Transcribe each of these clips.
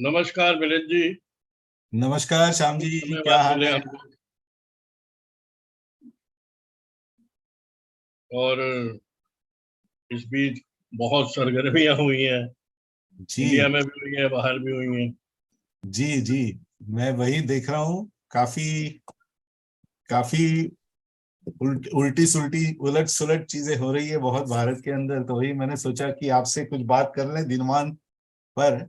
नमस्कार मिलिंद जी। नमस्कार श्याम कुछ जी, समय क्या बाद हाल मिले है? हमको। और इस बीच बहुत सरगर्मियां हुई हैं। इंडिया जी में भी हुई है, बाहर भी हुई हैं। जी जी। मैं वही देख रहा हूँ। काफी काफी उल्टी सुलटी उलट सुलट चीजें हो रही है बहुत भारत के अंदर, तो वही मैंने सोचा कि आपसे कुछ बात कर लें दिनमान पर,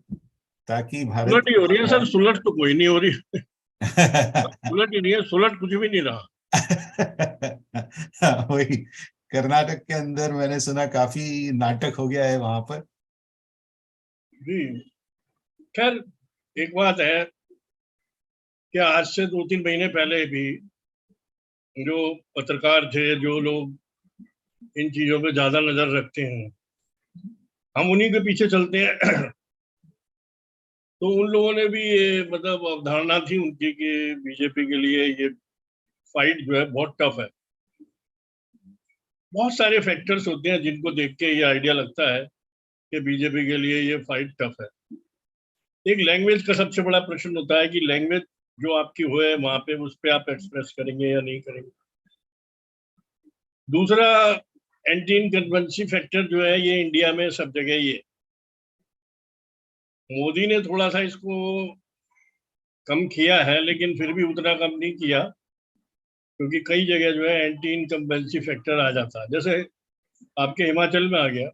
ताकि भारत सुलट ही हो रही है सर, सुलट तो कोई नहीं हो रही। की सुलट ही नहीं है, सुलट कुछ भी नहीं रहा। वही कर्नाटक के अंदर मैंने सुना काफी नाटक हो गया है वहां पर। जी। खैर, एक बात है कि आज से 2-3 महीने पहले भी जो पत्रकार थे, जो लोग इन चीजों पे ज्यादा नजर रखते हैं, हम उन्हीं के पीछे चलते हैं। तो उन लोगों ने भी ये मतलब अवधारणा थी उनकी कि बीजेपी के लिए ये फाइट जो है बहुत टफ है। बहुत सारे फैक्टर्स होते हैं जिनको देख के ये आइडिया लगता है कि बीजेपी के लिए ये फाइट टफ है। एक लैंग्वेज का सबसे बड़ा प्रश्न होता है कि लैंग्वेज जो आपकी हो है वहां पे, उस पे आप एक्सप्रेस करेंगे या नहीं करेंगे। दूसरा, एंटी इनकम्बेंसी फैक्टर जो है ये इंडिया में सब जगह ही है। मोदी ने थोड़ा सा इसको कम किया है, लेकिन फिर भी उतना कम नहीं किया, क्योंकि कई जगह जो है एंटी इनकम्बेंसी फैक्टर आ जाता है। जैसे आपके हिमाचल में आ गया,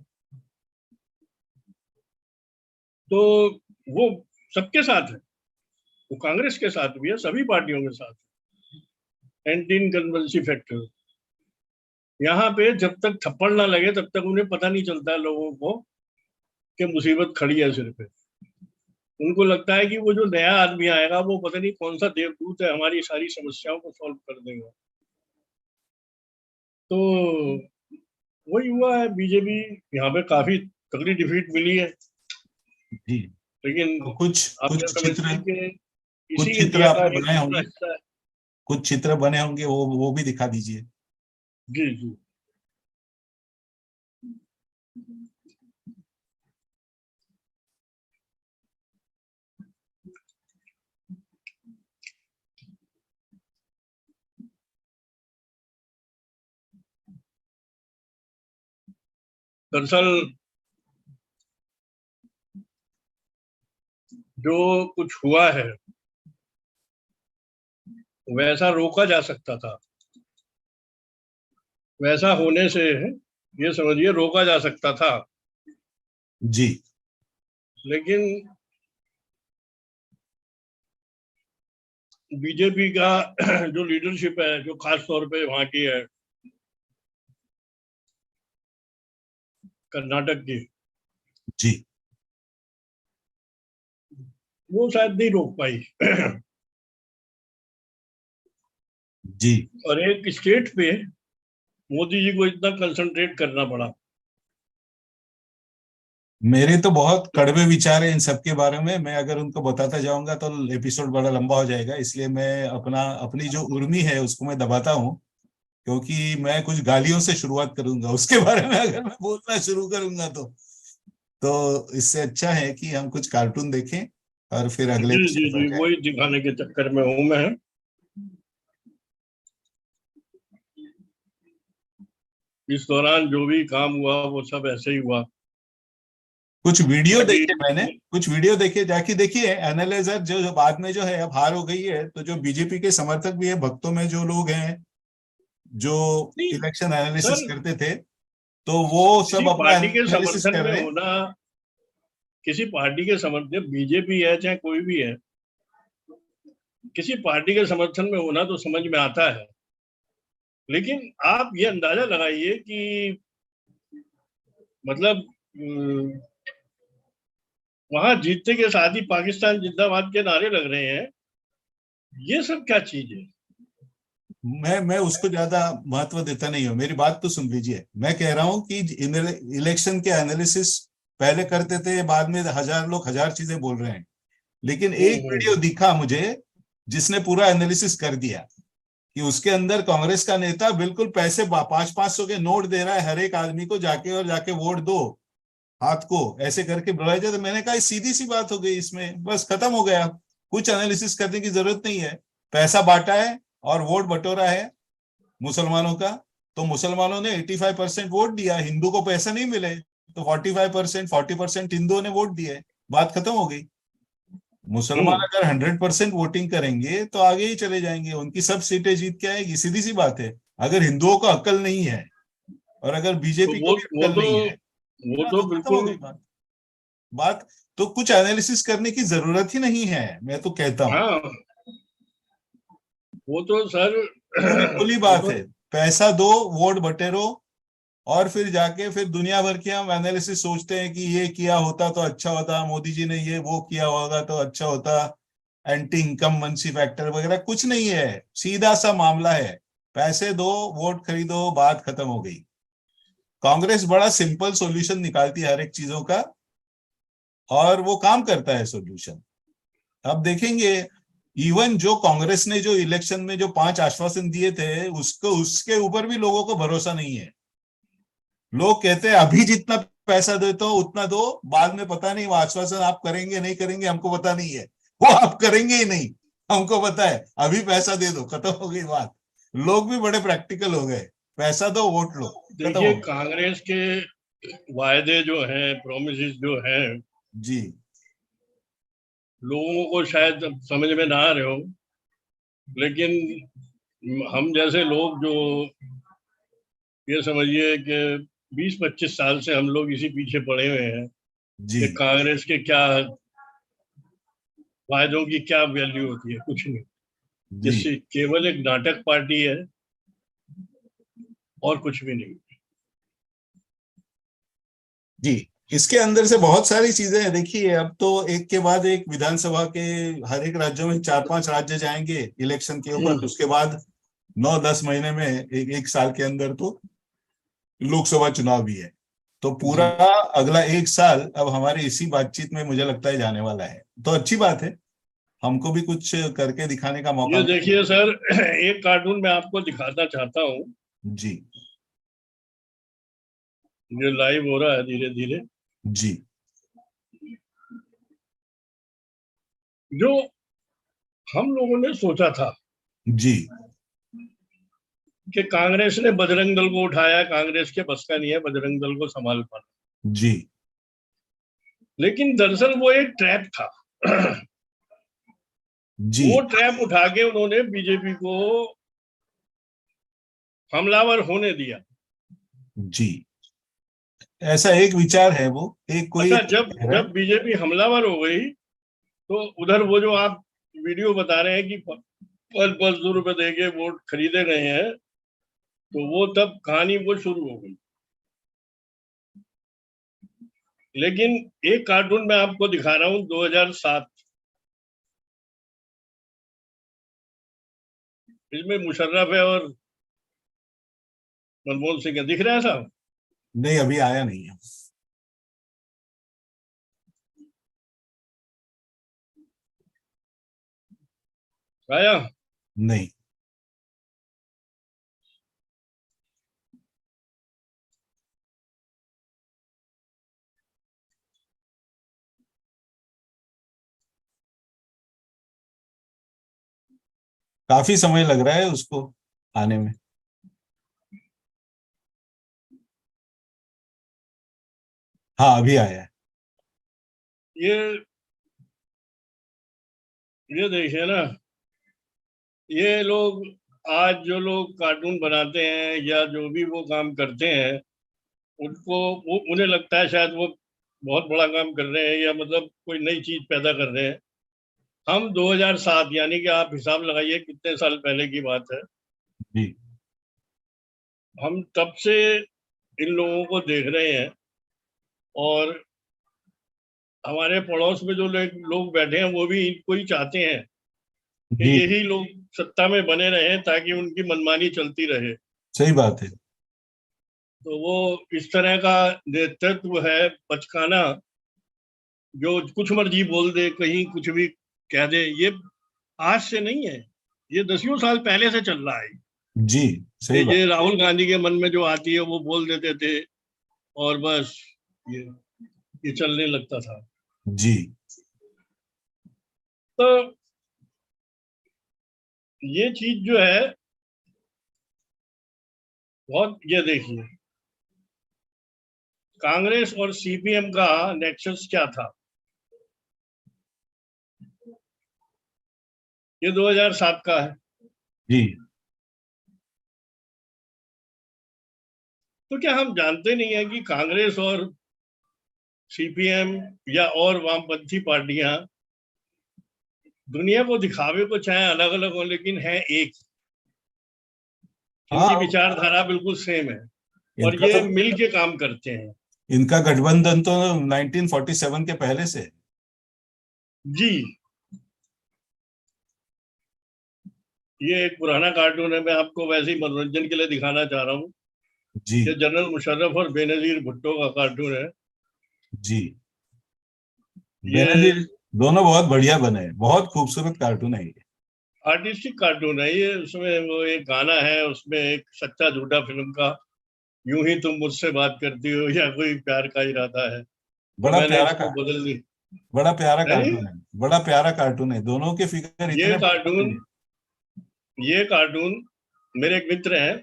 तो वो सबके साथ है, वो कांग्रेस के साथ भी है, सभी पार्टियों के साथ एंटी इनकम्बेंसी फैक्टर। यहाँ पे जब तक थप्पड़ ना लगे तब तक उन्हें पता नहीं चलता है लोगों को कि मुसीबत खड़ी है सिर पे। उनको लगता है कि वो जो नया आदमी आएगा वो पता नहीं कौन सा देवदूत है, हमारी सारी समस्याओं को सॉल्व कर देगा। तो वही हुआ है। बीजेपी यहाँ पे काफी तगड़ी डिफीट मिली है, जी। लेकिन तो कुछ आप क्या कुछ चित्र समझते हैं कि इसी कुछ चित्र इंडिया का आपने एक बनाए दूसरा होंगे। हिस्सा है? कुछ चित्र बने होंगे, वो भी दिखा दीजिए। जी जी। दरअसल जो कुछ हुआ है वैसा रोका जा सकता था, वैसा होने से ये समझिए रोका जा सकता था। जी लेकिन बीजेपी का जो लीडरशिप है, जो खास तौर पे वहां की है, कर्नाटक की, जी वो शायद नहीं रोक पाई। जी। और एक स्टेट पे मोदी जी को इतना कंसंट्रेट करना पड़ा। मेरे तो बहुत कड़वे विचार हैं इन सब के बारे में। मैं अगर उनको बताता जाऊंगा तो एपिसोड बड़ा लंबा हो जाएगा, इसलिए मैं अपनी जो उर्मी है उसको मैं दबाता हूँ, क्योंकि मैं कुछ गालियों से शुरुआत करूंगा उसके बारे में अगर मैं बोलना शुरू करूंगा तो इससे अच्छा है कि हम कुछ कार्टून देखें और फिर अगले जी विषय जी पर जी, जाएं। वही दिखाने के चक्कर में हूं मैं। इस दौरान जो भी काम हुआ वो सब ऐसे ही हुआ। कुछ वीडियो बाकी देखे मैंने, कुछ वीडियो देखे, जाके देखिए एनालाइजर जो बाद में जो है अब हार हो गई है, तो जो बीजेपी के समर्थक भी है, भक्तों में जो लोग हैं जो नहीं इलेक्शन एनालिसिस सर, करते थे, तो वो किसी सब अपना पार्टी के एनालिसिस समर्थन कर में रहे हैं। होना, किसी पार्टी के समर्थन, बीजेपी है चाहे कोई भी है, किसी पार्टी के समर्थन में होना तो समझ में आता है। लेकिन आप ये अंदाजा लगाइए कि मतलब वहां जीतने के साथ ही पाकिस्तान जिंदाबाद के नारे लग रहे हैं। ये सब क्या चीज है? मैं उसको ज्यादा महत्व देता नहीं हूँ, मेरी बात तो सुन लीजिए। मैं कह रहा हूँ कि इलेक्शन के एनालिसिस पहले करते थे, बाद में हजार लोग हजार चीजें बोल रहे हैं, लेकिन एक वीडियो हम्म। दिखा मुझे जिसने पूरा एनालिसिस कर दिया कि उसके अंदर कांग्रेस का नेता बिल्कुल पैसे 500-500 के नोट दे रहा है हर एक आदमी को, जाके और जाके वोट दो। हाथ को ऐसे करके बुलाया जाए, तो मैंने कहा सीधी सी बात हो गई, इसमें बस खत्म हो गया, कुछ एनालिसिस करने की जरूरत नहीं है। पैसा बांटा है और वोट बटोरा है मुसलमानों का, तो मुसलमानों ने 85% वोट दिया, हिंदू को पैसा नहीं मिले तो 45% 40% हिंदुओं ने वोट दिए, बात खत्म हो गई। मुसलमान हम्म। अगर 100% वोटिंग करेंगे तो आगे ही चले जाएंगे, उनकी सब सीटें जीत के आएगी, सीधी सी बात है। अगर हिंदुओं को अक्ल नहीं है और अगर तो बीजेपी को भी वो अक्ल तो नहीं है, वो हाँ, तो तो खत्म हो बिल्कुल। गई बात। बात तो कुछ एनालिसिस करने की जरूरत ही नहीं है, मैं तो कहता हूं। हाँ, वो तो सर पूरी खुली वो बात तो है, पैसा दो, वोट बटेरो, और फिर जाके फिर दुनिया भर की हम एनालिसिस सोचते हैं कि ये किया होता तो अच्छा होता, मोदी जी ने ये वो किया होगा तो अच्छा होता, एंटी इनकमबेंसी फैक्टर वगैरह कुछ नहीं है, सीधा सा मामला है, पैसे दो, वोट खरीदो, बात खत्म हो गई। कांग्रेस बड़ा सिंपल सॉल्यूशन निकालती है हर एक चीजों का, और वो काम करता है सॉल्यूशन। अब देखेंगे, इवन जो कांग्रेस ने जो इलेक्शन में जो 5 आश्वासन दिए थे, उसको उसके ऊपर भी लोगों को भरोसा नहीं है। लोग कहते हैं अभी जितना पैसा देते हो उतना दो, बाद में पता नहीं वो आश्वासन आप करेंगे नहीं करेंगे हमको पता नहीं है, वो आप करेंगे ही नहीं, हमको पता है, अभी पैसा दे दो, खत्म हो गई बात। लोग भी बड़े प्रैक्टिकल हो गए, पैसा दो वोट लो, खत्म देखिए, हो गया। कांग्रेस के वायदे जो हैं, प्रोमिस जो हैं, जी लोगों को शायद अब समझ में ना आ रहे हो, लेकिन हम जैसे लोग जो, ये समझिए कि 20-25 साल से हम लोग इसी पीछे पड़े हुए हैं जी कि कांग्रेस के क्या वायदों की क्या वैल्यू होती है, कुछ नहीं। जी जिससे केवल एक नाटक पार्टी है और कुछ भी नहीं। जी। इसके अंदर से बहुत सारी चीजें हैं, देखिए अब तो एक के बाद एक विधानसभा के हर एक राज्यों में 4-5 राज्य जाएंगे इलेक्शन के ऊपर, उसके बाद 9-10 महीने में एक साल के अंदर तो लोकसभा चुनाव भी है। तो पूरा जी, अगला एक साल अब हमारे इसी बातचीत में मुझे लगता है जाने वाला है, तो अच्छी बात है, हमको भी कुछ करके दिखाने का मौका ये मिलेगा। देखिए सर, एक कार्टून मैं आपको दिखाना चाहता हूँ, जी जो लाइव हो रहा है धीरे धीरे, जी जो हम लोगों ने सोचा था जी कि कांग्रेस ने बजरंग दल को उठाया, कांग्रेस के बस का नहीं है बजरंग दल को संभाल पाना, जी लेकिन दरअसल वो एक ट्रैप था। जी वो ट्रैप उठा के उन्होंने बीजेपी को हमलावर होने दिया। जी। ऐसा एक विचार है, वो एक कोई अच्छा, एक जब कह रहा है। जब बीजेपी हमलावर हो गई, तो उधर वो जो आप वीडियो बता रहे हैं कि 500 रुपए देके वोट खरीदे गए हैं, तो वो तब कहानी वो शुरू हो गई। लेकिन एक कार्टून मैं आपको दिखा रहा हूँ 2007, इसमें मुशर्रफ है और मनमोहन सिंह है, दिख रहा है साहब? नहीं अभी आया नहीं है। आया? नहीं। काफी समय लग रहा है उसको आने में। हाँ अभी आया है। ये ये देखिए ना, ये लोग आज जो लोग कार्टून बनाते हैं या जो भी वो काम करते हैं, उनको उन्हें लगता है शायद वो बहुत बड़ा काम कर रहे हैं, या मतलब कोई नई चीज पैदा कर रहे हैं। हम 2007, यानी कि आप हिसाब लगाइए कितने साल पहले की बात है, जी हम तब से इन लोगों को देख रहे हैं। और हमारे पड़ोस में जो लोग बैठे हैं वो भी इनको ही चाहते हैं कि जी यही लोग सत्ता में बने रहें ताकि उनकी मनमानी चलती रहे। सही बात है। तो वो इस तरह का नेतृत्व है बचकाना, जो कुछ मर्जी बोल दे, कहीं कुछ भी कह दे। ये आज से नहीं है, ये दसियों साल पहले से चल रहा है। जी सही ये बात। राहुल गांधी के मन में जो आती है वो बोल देते थे, और बस ये ये चलने लगता था। जी। तो ये चीज जो है बहुत, ये देखिए कांग्रेस और सीपीएम का नेक्सस क्या था। ये 2007 का है। जी। तो क्या हम जानते नहीं है कि कांग्रेस और सीपीएम या और वामपंथी पार्टियां दुनिया को दिखावे को चाहे अलग अलग हो, लेकिन है एक। इनकी हाँ, विचारधारा बिल्कुल सेम है और इनका ये तो मिल के काम करते हैं। इनका गठबंधन तो 1947 के पहले से है। जी, ये एक पुराना कार्टून है, मैं आपको वैसे ही मनोरंजन के लिए दिखाना चाह रहा हूँ। जी। ये जनरल मुशर्रफ और बेनजीर भुट्टो का कार्टून है। जी। बेनजीर ये दोनों बहुत बढ़िया बने हैं, बहुत खूबसूरत कार्टून है ये। आर्टिस्टिक कार्टून है ये। उसमें वो एक गाना है, उसमें एक सच्चा झूठा फिल्म का, यूं ही तुम मुझसे बात करती हो, या कोई प्यार का इरादा है, तो बड़ा मैंने प्यारा इसको का बदल दी। बड़ा प्यारा नहीं, कार्टून है। बड़ा प्यारा कार्टून है, दोनों के फिगर ये इतने कार्टून बढ़िया ये कार्टून मेरे एक मित्र हैं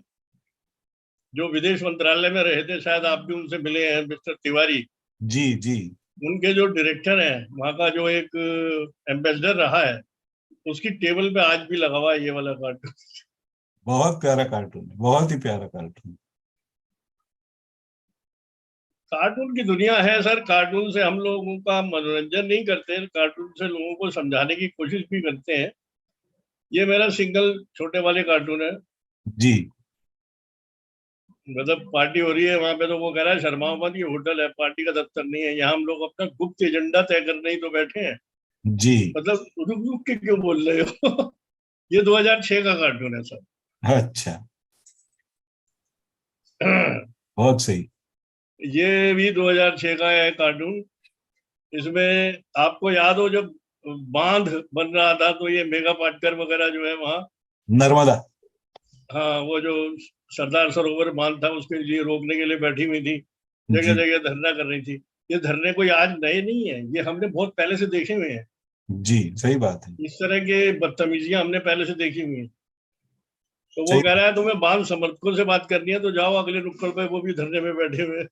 जो विदेश मंत्रालय में रहे थे, शायद आप भी उनसे मिले हैं, मिस्टर तिवारी। हैं। जी। जी। उनके जो डायरेक्टर हैं, वहाँ का जो एक एम्बेसडर रहा है, उसकी टेबल पे आज भी लगा हुआ है ये वाला कार्टून। बहुत प्यारा कार्टून है, बहुत ही प्यारा कार्टून। कार्टून की दुनिया है सर। कार्टून से हम लोगों का मनोरंजन नहीं करते, कार्टून से लोगों को समझाने की कोशिश भी करते हैं। ये मेरा सिंगल छोटे वाले कार्टून है। जी। मतलब पार्टी हो रही है वहां पे, तो वो कह रहा है शर्माओ मत, ये होटल है, पार्टी का दफ्तर नहीं है, यहाँ हम लोग अपना गुप्त एजेंडा तय करने ही तो बैठे हैं। जी। मतलब रुक रुक के क्यों बोल रहे हो। ये 2006 का कार्टून है सर। अच्छा। बहुत सही। ये भी 2006 का है कार्टून। इसमें आपको याद हो जब बांध बन रहा था, तो ये मेगा पाटकर वगैरह जो है वहाँ, नर्मदा। हाँ, वो जो सरदार सरोवर बांध था उसके लिए रोकने के लिए बैठी हुई थी, जगह जी। जगह धरना कर रही थी। ये धरने कोई आज नए नहीं है, ये हमने बहुत पहले से देखे हुए हैं। जी। सही बात है। इस तरह के बदतमीजियां हमने पहले से देखी हुई हैं। तो वो सही कह रहा है तुम्हें बांध समर्थकों से बात करनी है तो जाओ अगले नुक्कड़ पे, वो भी धरने में बैठे हुए हैं।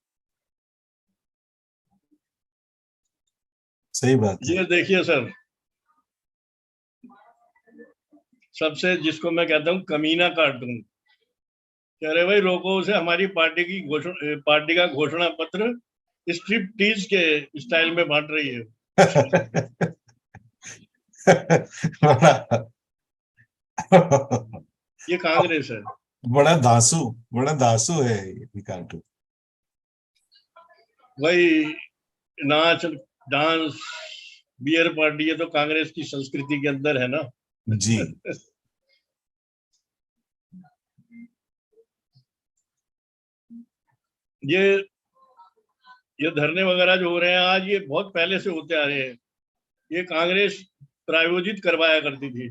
सही बात है। ये देखिए सर, सबसे जिसको मैं कहता हूँ कमीना कार्टून, कह रहे भाई रोको उसे, हमारी पार्टी की घोषणा, पार्टी का घोषणा पत्र स्ट्रिप टीज के स्टाइल में बांट रही है। बड़ा ये कांग्रेस है। बड़ा धांसू, बड़ा धांसू है ये कार्टून। भाई नाच, डांस, बियर पार्टी, ये तो कांग्रेस की संस्कृति के अंदर है ना। जी। ये ये धरने वगैरह जो हो रहे हैं आज, ये बहुत पहले से होते आ रहे हैं। ये कांग्रेस प्रायोजित करवाया करती थी।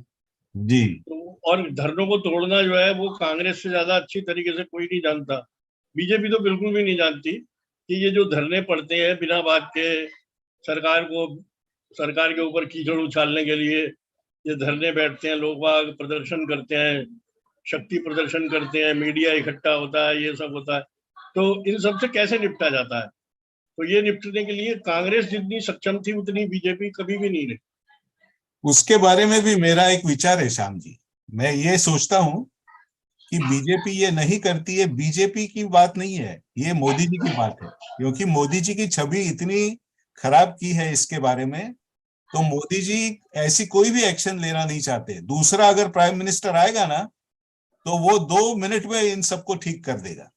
जी। तो और धरनों को तोड़ना जो है वो कांग्रेस से ज्यादा अच्छी तरीके से कोई नहीं जानता। बीजेपी तो बिल्कुल भी नहीं जानती कि ये जो धरने पड़ते हैं बिना बात के, सरकार को, सरकार के ऊपर कीचड़ उछालने के लिए ये धरने बैठते हैं, लोग बाग प्रदर्शन करते हैं, शक्ति प्रदर्शन करते हैं, मीडिया इकट्ठा होता है, ये सब होता है। तो इन सब से कैसे निपटा जाता है? तो ये निपटने के लिए कांग्रेस जितनी सक्षम थी उतनी बीजेपी कभी भी नहीं रही। उसके बारे में भी मेरा एक विचार है श्याम जी। मैं ये सोचता हूं कि बीजेपी ये नहीं करती है, बीजेपी की बात नहीं है, ये मोदी जी की बात है, क्योंकि मोदी जी की छवि इतनी खराब की है इसके बारे में। तो मोदी जी ऐसी कोई भी एक्शन लेना नहीं चाहते। दूसरा अगर प्राइम मिनिस्टर आएगा ना, तो वो 2 मिनट में इन सबको ठीक कर देगा।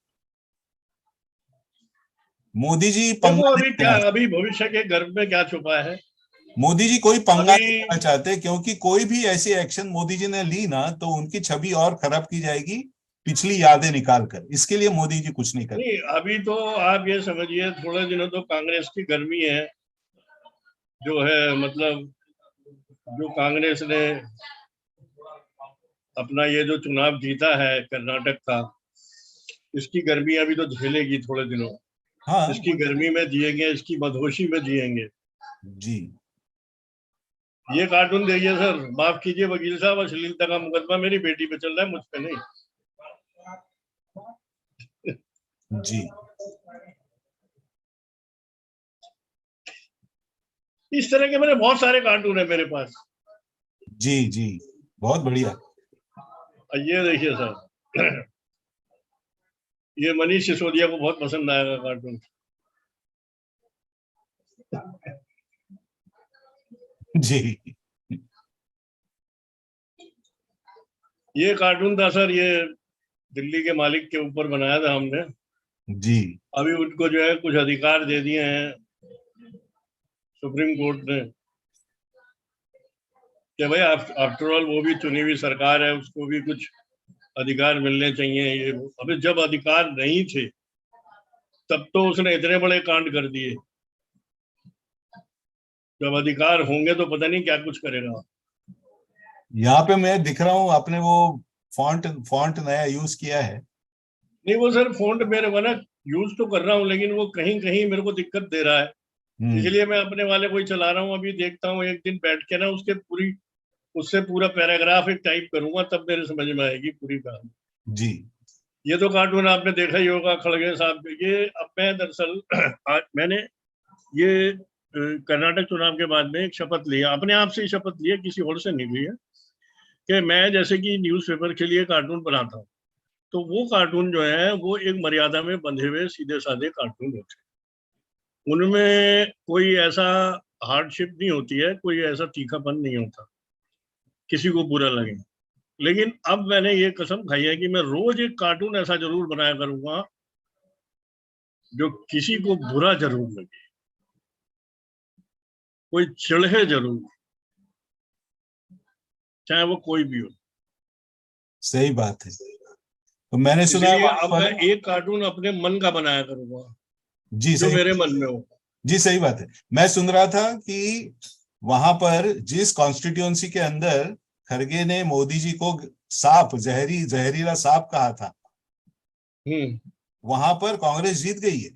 मोदी जी देखो पंगा अभी नहीं क्या, लेना चाहते। अभी भविष्य के गर्भ में क्या छुपा है। मोदी जी कोई पंगा अभी नहीं लेना चाहते, क्योंकि कोई भी ऐसी एक्शन मोदी जी ने ली ना, तो उनकी छवि और खराब की जाएगी, पिछली यादें निकाल कर। इसके लिए मोदी जी कुछ नहीं करते। नहीं, अभी तो आप ये समझिए थोड़े दिनों तो कांग्रेस की गर्मी है जो है, मतलब जो कांग्रेस ने अपना ये जो चुनाव जीता है कर्नाटक का, इसकी गर्मी अभी तो झेलेगी थोड़े दिनों। हाँ इसकी गर्मी में जिएंगे, इसकी मदहोशी में जिएंगे। जी। ये कार्टून देखिए सर, माफ कीजिए वकील साहब, अश्लीलता का मुकदमा मेरी बेटी पे चल रहा है, मुझ पे नहीं। जी इस तरह के मेरे बहुत सारे कार्टून है मेरे पास। जी जी, बहुत बढ़िया। और ये देखिए सर, ये मनीष सिसोदिया को बहुत पसंद आएगा कार्टून। जी ये कार्टून था सर, ये दिल्ली के मालिक के ऊपर बनाया था हमने। जी अभी उनको जो है कुछ अधिकार दे दिए हैं सुप्रीम कोर्ट ने, कि भाई आफ्टर ऑल वो भी चुनी हुई सरकार है, उसको भी कुछ अधिकार मिलने चाहिए। ये अभी जब अधिकार नहीं थे तब तो उसने इतने बड़े कांड कर दिए, जब अधिकार होंगे तो पता नहीं क्या कुछ करेगा। यहाँ पे मैं दिख रहा हूँ आपने वो फॉन्ट फॉन्ट नया यूज किया है। नहीं वो सर फॉन्ट मेरे को ना यूज तो कर रहा हूँ, लेकिन वो कहीं कहीं मेरे को दिक्कत दे रहा है, इसलिए मैं अपने वाले को ही चला रहा हूँ। अभी देखता हूँ एक दिन बैठ के ना उससे पूरा पैराग्राफ एक टाइप करूंगा, तब मेरे समझ में आएगी पूरी कहानी। जी ये तो कार्टून आपने देखा ही होगा खड़गे साहब का। ये अब मैं दरअसल आज मैंने ये कर्नाटक चुनाव के बाद में एक शपथ लिया, अपने आप से ही शपथ लिया, किसी और से नहीं ली है, कि मैं जैसे कि न्यूज़पेपर के लिए कार्टून बनाता हूँ, तो वो कार्टून जो है वो एक मर्यादा में बंधे हुए सीधे साधे कार्टून होते हैं। उनमें कोई ऐसा हार्डशिप नहीं होती है, कोई ऐसा तीखापन नहीं होता किसी को बुरा लगे। लेकिन अब मैंने ये कसम खाई है कि मैं रोज एक कार्टून ऐसा जरूर बनाया करूंगा जो किसी को बुरा जरूर लगे, कोई चिढ़े जरूर, चाहे वो कोई भी हो। सही बात है। तो मैंने सुना है इसलिए वहां अब मैं पर। एक कार्टून अपने मन का बनाया करूंगा जी जो सही, मेरे मन में हो। जी सही बात है। मैं सुन रहा था कि वहां पर जिस कॉन्स्टिट्यूएंसी के अंदर खरगे ने मोदी जी को सांप, जहरीला सांप कहा था, हम्म। वहां पर कांग्रेस जीत गई है।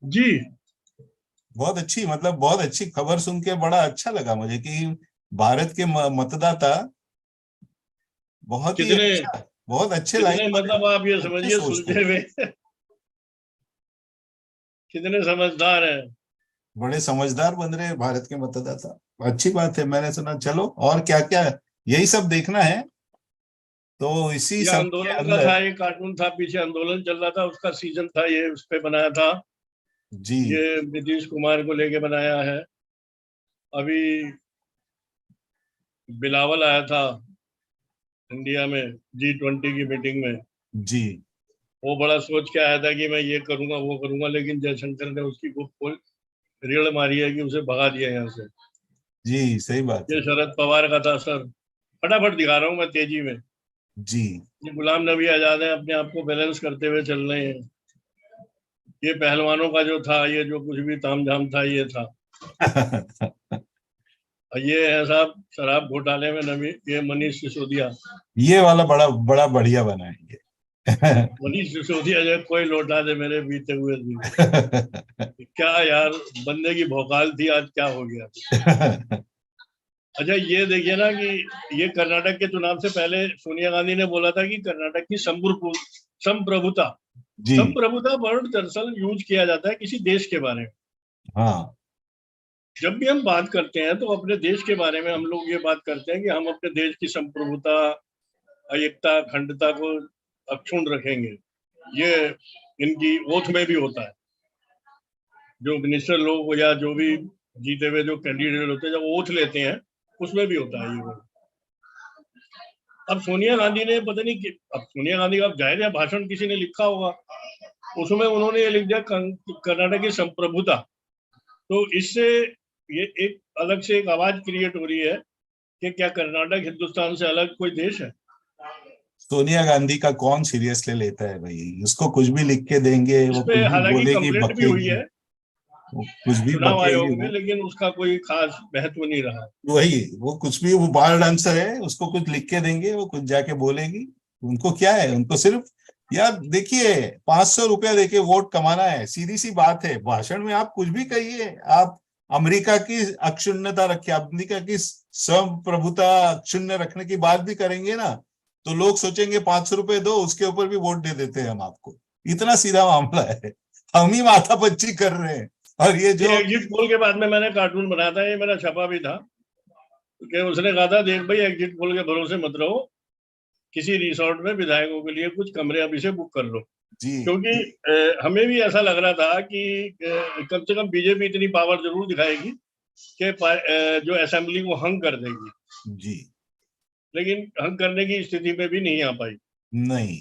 जी। बहुत अच्छी, मतलब बहुत अच्छी खबर सुन के बड़ा अच्छा लगा मुझे कि भारत के मतदाता बहुत ही कितने अच्छा, बहुत अच्छे लाइन कितने वाले, मतलब आप ये अच्छे समझिए सोचते सुलझे हैं, हुए कितने समझदार हैं। बड़े समझदार बन रहे हैं भारत के मतदाता। अच्छी बात है। मैंने सुना, चलो और क्या क्या, यही सब देखना है। तो इसी ये सब के आंदोलन का था, अंदर। ये कार्टून था, पीछे आंदोलन चल रहा था, उसका सीजन था, ये उस पे बनाया था। जी ये नीतीश कुमार को लेके बनाया है। अभी बिलावल आया था इंडिया में G20 की मीटिंग में, जी वो बड़ा सोच के आया था कि मैं ये करूंगा वो करूंगा, लेकिन जयशंकर ने उसकी खूब रेड़ मारी है कि उसे भगा दिया यहाँ से। जी सही बात ये है। शरद पवार का था सर। फटाफट दिखा रहा हूँ मैं तेजी में। जी ये गुलाम नबी आजाद है, अपने आप को बैलेंस करते हुए चल रहे हैं। ये पहलवानों का जो था, ये जो कुछ भी तामझाम था ये था। और ये है साहब शराब घोटाले में नबी, ये मनीष सिसोदिया। ये वाला बड़ा बड़ा बढ़िया बना है ये। मनीष सिसोदिया जो कोई लौटा दे मेरे बीते हुए दिन। क्या यार, बंदे की भौकाल थी, आज क्या हो गया। अच्छा ये देखिए ना कि ये कर्नाटक के चुनाव से पहले सोनिया गांधी ने बोला था कि कर्नाटक की संप्रभुता जी संप्रभुता वर्ड दरअसल यूज किया जाता है किसी देश के बारे में। हाँ जब भी हम बात करते हैं तो अपने देश के बारे में हम लोग ये बात करते हैं कि हम अपने देश की संप्रभुता, एकता, अखंडता को अक्षुण्ण रखेंगे। ये इनकी ओथ में भी होता है। जो मिनिस्टर लोग या जो भी जीते हुए जो कैंडिडेट होते हैं, जब ओथ लेते हैं उसमें भी होता है ये वर्ड। अब सोनिया गांधी ने पता नहीं कि, अब सोनिया गांधी का जाहिर है भाषण किसी ने लिखा होगा, उसमें उन्होंने ये लिख दिया कर्नाटक की संप्रभुता। तो इससे ये एक अलग से एक आवाज क्रिएट हो रही है कि क्या कर्नाटक हिंदुस्तान से अलग कोई देश है। सोनिया गांधी का कौन सीरियस ले लेता है भाई, उसको कुछ भी लिख के देंगे, इस वो पे कुछ भी हालांकि बोलेगी कंप्लेंट भी हुई बकेगी, है वो कुछ भी चुनाव बकेगी आयोग में, वो। लेकिन उसका कोई खास महत्व नहीं रहा। वही, वो कुछ भी, वो बार डांसर है, उसको कुछ लिख के देंगे, वो कुछ जाके बोलेगी। उनको क्या है, उनको सिर्फ यार देखिए, 500 रुपया देके वोट कमाना है, सीधी सी बात है। भाषण में आप कुछ भी कहिए, आप अमेरिका की अक्षुण्णता रखिए, अमेरिका की स्वयं प्रभुता अक्षुण्ण रखने की बात भी करेंगे ना, तो लोग सोचेंगे 500 रुपए दो, उसके ऊपर भी वोट दे देते हैं हम आपको। इतना सीधा मामला है। हम ही माथापच्ची कर रहे हैं। और ये जो एग्जिट पोल के बाद में मैंने कार्टून बनाया था, ये मेरा छपा भी था, कि उसने कहा था देख भाई एग्जिट पोल के भरोसे मत रहो, किसी रिसोर्ट में विधायकों के लिए कुछ कमरे अभी से बुक कर लो। जी क्योंकि हमें भी ऐसा लग रहा था कि कम से कम बीजेपी इतनी पावर जरूर दिखाएगी कि जो असेंबली को हंग कर देगी, जी, लेकिन हंग करने की स्थिति में भी नहीं आ पाई। नहीं,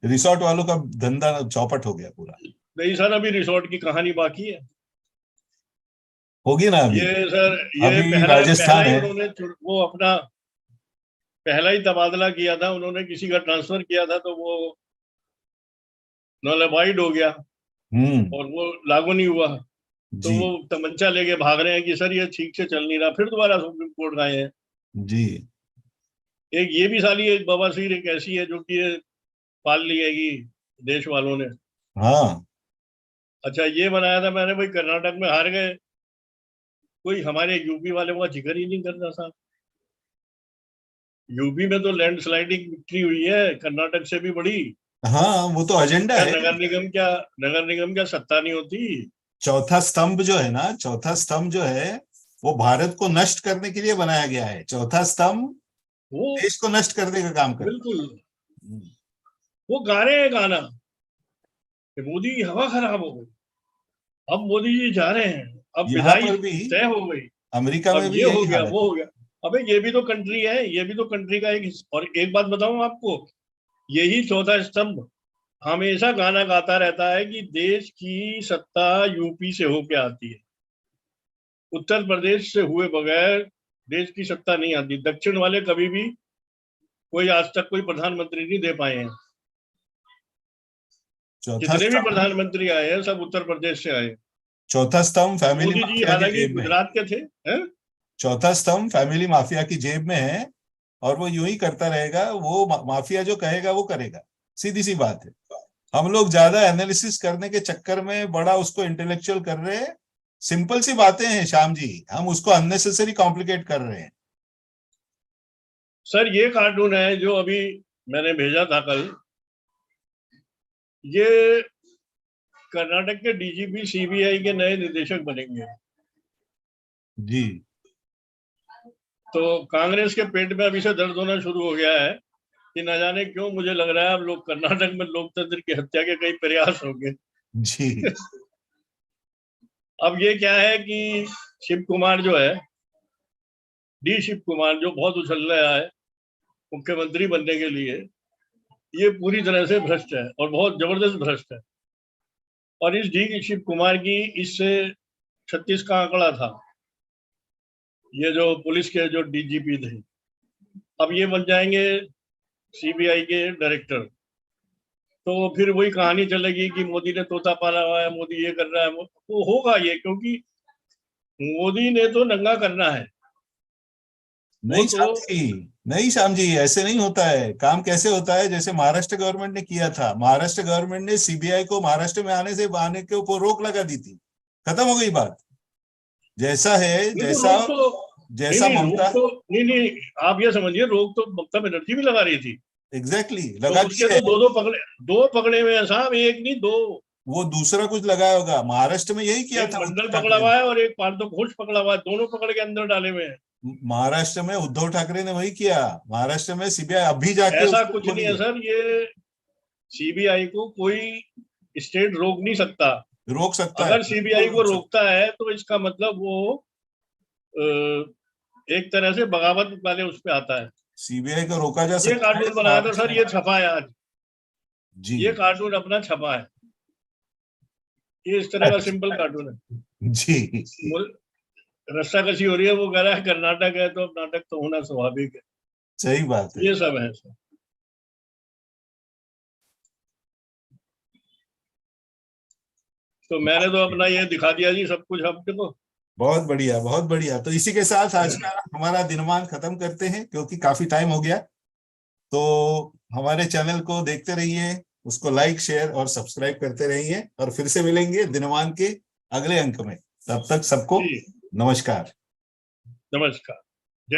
रिसोर्ट वालों का धंधा चौपट हो गया पूरा। नहीं सर, अभी रिसोर्ट की कहानी बाकी है। होगी ना अभी। ये सर, ये अभी पहला पहला राजस्थान ही है। उन्होंने वो अपना पहला ही तबादला किया था, उन्होंने किसी का ट्रांसफर किया था तो वो नॉलिफाइड हो गया हम्म। और वो लागू नहीं हुआ। तो जी वो तमंचा लेके भाग रहे हैं कि सर ये ठीक से चल नहीं रहा, फिर दोबारा सुप्रीम कोर्ट गए हैं। जी। एक ये भी साली एक बवासीर एक ऐसी है जो कि ये पाल ली हैगी देश वालों ने। हाँ। अच्छा, ये बनाया था मैंने, भाई कर्नाटक में हार गए, कोई हमारे यूपी वाले का जिक्र ही नहीं करता साहब। यूपी में तो लैंडस्लाइडिंग विक्ट्री हुई है, कर्नाटक से भी बड़ी। हाँ, वो तो एजेंडा क्या है। नगर निगम क्या सत्ता नहीं होती? चौथा स्तंभ जो है ना, चौथा स्तंभ जो है, वो भारत को नष्ट करने के लिए बनाया गया है। चौथा स्तंभ वो देश को नष्ट करने का काम करता बिल्कुल, है। वो गा रहे हैं गाना कि मोदी की हवा खराब हो गई, अब मोदी जी जा रहे हैं, अब यहाँ विदाई पर भी, तय हो गई, अमेरिका अब में भी ये हो यही गया हालत वो है। हो गया। अबे ये भी तो कंट्री है, ये भी तो कंट्री का एक और एक बात बताऊं आपको, यही चौथा स्तंभ हमेशा गाना गाता रहता है कि देश की सत्ता यूपी से होके आती है, उत्तर प्रदेश से हुए बगैर देश की सत्ता नहीं आती। दक्षिण वाले कभी भी कोई आज तक कोई प्रधानमंत्री नहीं दे पाए हैं। चौथा जितने भी स्तंभ, प्रधानमंत्री आए हैं सब उत्तर प्रदेश से आए। चौथा स्तंभ फैमिली मोदी जी माफिया की हालांकि जेब में है। गुजरात के थे, हैं? चौथा स्तंभ फैमिली माफिया की जेब में है। और वो यूं ही करता रहेगा। वो माफिया जो कहेगा वो करेगा। सीधी सी बात है। हम लोग ज्यादा एनालिसिस करने के चक्कर में बड़ा उसको इंटेलेक्चुअल कर रहे हैं। सिंपल सी बातें हैं श्याम जी, हम उसको अननेसेसरी कॉम्प्लिकेट कर रहे हैं। सर ये कार्टून है जो अभी मैंने भेजा था कल, ये कर्नाटक के डीजीपी सीबीआई के नए निदेशक बनेंगे। जी। तो कांग्रेस के पेट में अभी से दर्द होना शुरू हो गया है कि न जाने क्यों मुझे लग रहा है अब लोग कर्नाटक में लोकतंत्र की हत्या के कई प्रयास होंगे। जी। अब ये क्या है कि शिव कुमार जो है, डी शिव कुमार, जो बहुत उछल रहा है मुख्यमंत्री बनने के लिए, ये पूरी तरह से भ्रष्ट है और बहुत जबरदस्त भ्रष्ट है। और इस डी शिव कुमार की इससे 36 का आंकड़ा था, ये जो पुलिस के जो डीजीपी थे, अब ये बन जाएंगे सीबीआई के डायरेक्टर। तो फिर वही कहानी चलेगी कि मोदी ने तोता पाला हुआ है, मोदी ये कर रहा है, वो होगा ये, क्योंकि मोदी ने तो नंगा करना है। वो नहीं तो श्याम जी, नहीं श्याम जी, ऐसे नहीं होता है। काम कैसे होता है, जैसे महाराष्ट्र गवर्नमेंट ने किया था। महाराष्ट्र गवर्नमेंट ने सीबीआई को महाराष्ट्र में आने के ऊपर रोक लगा दी थी। खत्म हो गई बात। जैसा है, नहीं तो जैसा रोक तो नहीं जैसा नहीं रोक ममता। तो नहीं नहीं, आप ये समझिए, रोक तो ममता बनर्जी भी लगा रही थी। एग्जैक्टली तो लगा दी उसके है। तो दो पकड़े हुए हैं साहब, एक नहीं दो। वो दूसरा कुछ लगाया होगा। महाराष्ट्र में यही किया एक था मंडल उद्धव पकड़ा ठाकरे हुआ ने। है और एक पार्थो घोष पकड़ा हुआ है, दोनों पकड़ के अंदर डाले हुए हैं। महाराष्ट्र में उद्धव ठाकरे ने वही किया। महाराष्ट्र में सीबीआई अभी जाके ऐसा उसको कुछ नहीं बोली है है। सर, ये सीबीआई को कोई स्टेट रोक नहीं सकता। रोक सकता है, अगर सीबीआई बिल्कुल को रोक सकता रोकता है तो इसका मतलब वो अ, एक तरह से बगावत वाले उस पे आता है। है। सीबीआई को रोका जा ये सकता है कार्टून बनाया था महाराष्ट्र सर, में। ये छपा है आज, जी। ये कार्टून अपना छपा है। ये इस तरह का अच्छा, सिंपल कार्टून है। जी। रस्सा कसी हो रही है, वो कह रहा है कर्नाटक है तो अब नाटक तो होना स्वाभाविक है। सही बात है। ये सब है सर। तो मैंने तो अपना ये दिखा दिया जी सब कुछ आपके को। बहुत बढ़िया, बहुत बढ़िया। तो इसी के साथ आज का हमारा दिनमान खत्म करते हैं, क्योंकि काफी टाइम हो गया। तो हमारे चैनल को देखते रहिए, उसको लाइक, शेयर और सब्सक्राइब करते रहिए, और फिर से मिलेंगे दिनमान के अगले अंक में। तब तक सबको जी नमस्कार। नमस्कार।